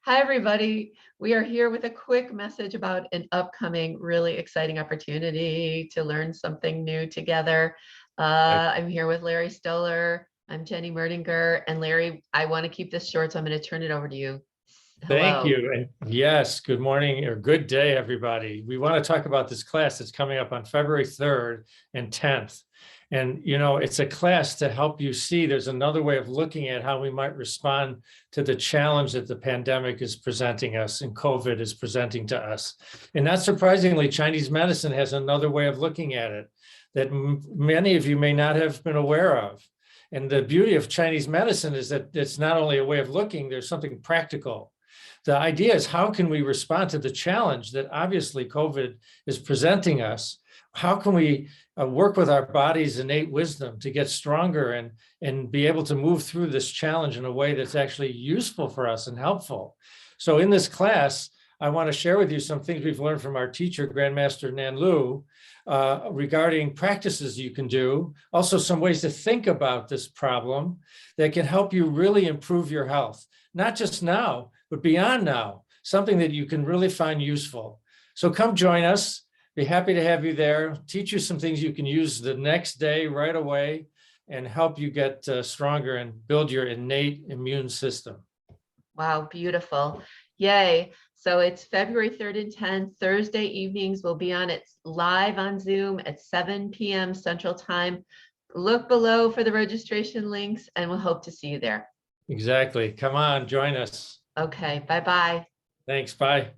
Hi, everybody. We are here with a quick message about an upcoming, really exciting opportunity to learn something new together. I'm here with Larry Stoller. I'm Jenny Merdinger. And Larry, I want to keep this short, so I'm going to turn it over to you. Thank Hello. you. And yes, good morning or good day, everybody. We want to talk about this class that's coming up on February 3rd and 10th. And, it's a class to help you see there's another way of looking at how we might respond to the challenge that the pandemic is presenting us and COVID is presenting to us. And not surprisingly, Chinese medicine has another way of looking at it that many of you may not have been aware of. And the beauty of Chinese medicine is that it's not only a way of looking, there's something practical. The idea is, how can we respond to the challenge that obviously COVID is presenting us? How can we work with our body's innate wisdom to get stronger and be able to move through this challenge in a way that's actually useful for us and helpful? So in this class, I want to share with you some things we've learned from our teacher, Grandmaster Nan Lu, regarding practices you can do, also some ways to think about this problem that can help you really improve your health, not just now, but beyond now, something that you can really find useful. So come join us. Be happy to have you there, teach you some things you can use the next day right away and help you get stronger and build your innate immune system. Wow, beautiful. Yay. So it's February 3rd and 10th. Thursday evenings will be on. It's live on Zoom at 7 p.m. Central Time. Look below for the registration links and we'll hope to see you there. Exactly. Come on, join us. Okay, bye-bye. Thanks. Bye.